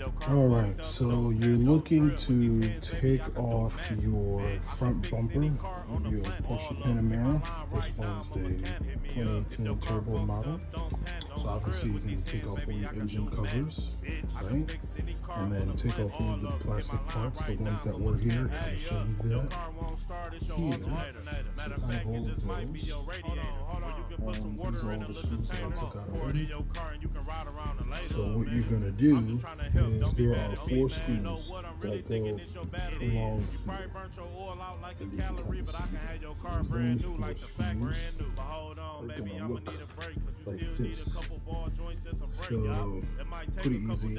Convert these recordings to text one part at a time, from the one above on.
All right, so you're looking to take off your front bumper of your Porsche Panamera. This one's the 2018 turbo model. So obviously you're going to take off all your engine covers, right? And then take off all the plastic parts, the ones that were here. I'll show you that. Here, so kind of all of those. These are all the screws that I took out already. So what you're going to do is there are 4 screws that go along here. And you can kind of see and those 4 screws are going to look like this. So pretty easy.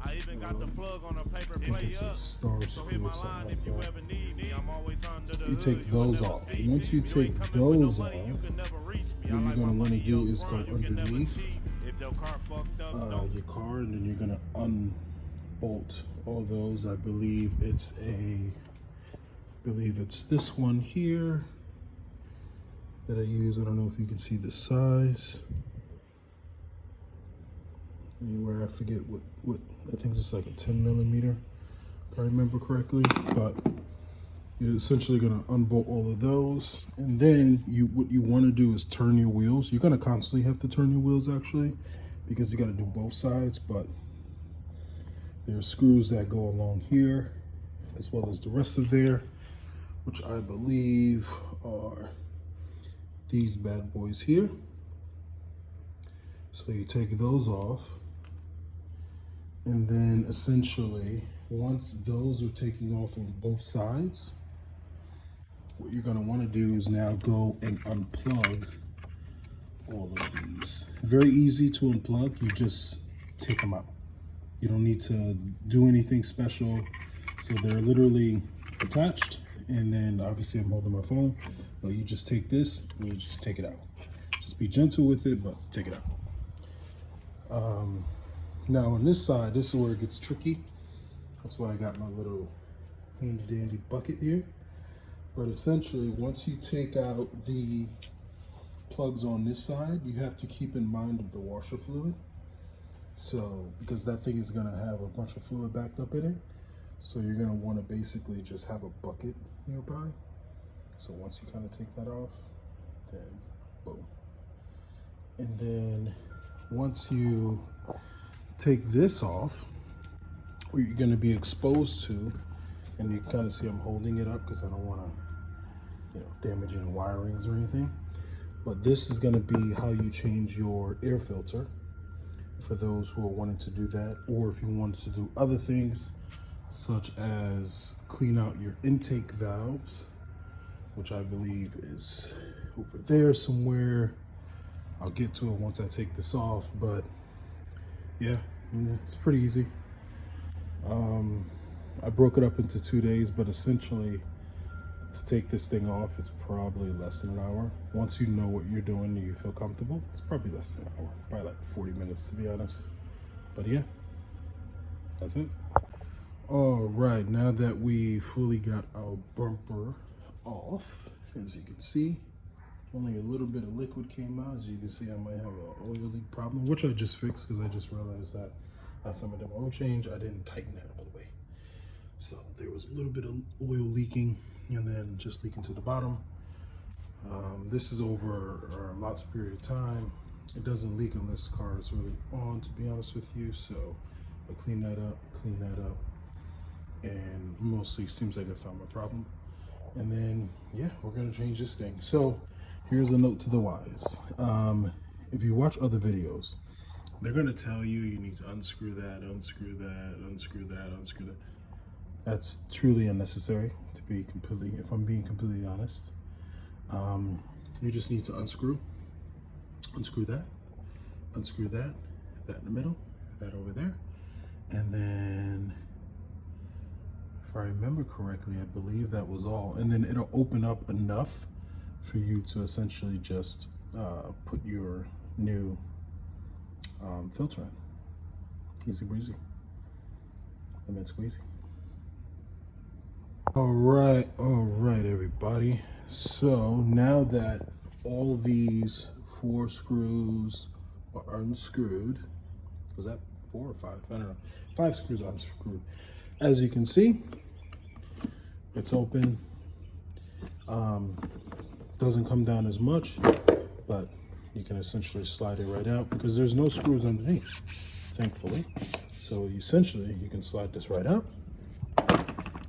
I think it's a star screw or something like that. You take those off. Once you take those off, what you're going to want to do is go underneath your car, and then you're going to unbolt all those. I believe it's this one here that I use. I don't know if you can see the size. Anywhere, I forget what I think it's like a 10 millimeter, if I remember correctly. But you're essentially going to unbolt all of those, and then what you want to do is turn your wheels. You're going to constantly have to turn your wheels actually, because you got to do both sides. But there are screws that go along here as well as the rest of there, which I believe are these bad boys here. So you take those off, and then essentially once those are taking off on both sides, what you're going to want to do is now go and unplug all of these. Very easy to unplug. You just take them out. You don't need to do anything special. So they're literally attached, and then obviously I'm holding my phone, but you just take this and you just take it out. Just be gentle with it, but take it out. Now on this side, this is where it gets tricky. That's why I got my little handy dandy bucket here. But essentially, once you take out the plugs on this side, you have to keep in mind of the washer fluid. So, because that thing is gonna have a bunch of fluid backed up in it. So you're gonna wanna basically just have a bucket nearby. So once you kind of take that off, then boom. And then once you take this off, what you're going to be exposed to, and you kind of see I'm holding it up because I don't want to, damage any wirings or anything. But this is going to be how you change your air filter for those who are wanting to do that, or if you wanted to do other things such as clean out your intake valves, which I believe is over there somewhere. I'll get to it once I take this off, but yeah, it's pretty easy. I broke it up into 2 days, but essentially to take this thing off, it's probably less than an hour. Once you know what you're doing and you feel comfortable, it's probably less than an hour, probably like 40 minutes to be honest. But yeah, that's it. All right, now that we fully got our bumper off, as you can see, only a little bit of liquid came out. As you can see, I might have an oil leak problem, which I just fixed because I just realized that last time I did my oil change, I didn't tighten that all the way. So there was a little bit of oil leaking, and then just leaking to the bottom. This is over lots of period of time. It doesn't leak unless the car is really on, to be honest with you. So I clean that up, and mostly seems like I found my problem. And then, yeah, we're gonna change this thing. So here's a note to the wise. If you watch other videos, they're gonna tell you need to unscrew that, unscrew that, unscrew that, unscrew that. That's truly unnecessary, to be if I'm being completely honest. You just need to unscrew that, that in the middle, that over there. And then, if I remember correctly, I believe that was all. And then it'll open up enough for you to essentially just put your new filter in. Easy breezy. Lemon squeezy. All right, everybody. So now that all these 4 screws are unscrewed, was that 4 or 5, I don't know. 5 screws unscrewed. As you can see, it's open. Doesn't come down as much, but you can essentially slide it right out because there's no screws underneath, thankfully. So essentially, you can slide this right out.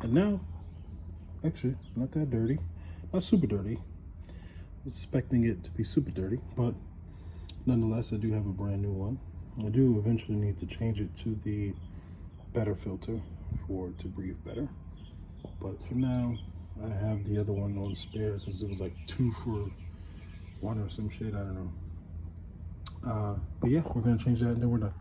And now, actually, not that dirty, not super dirty. I was expecting it to be super dirty, but nonetheless, I do have a brand new one. I do eventually need to change it to the better filter for it to breathe better. But for now, I have the other one on spare because it was like 2 for 1 or some shit, I don't know. But yeah, we're gonna change that and then we're done.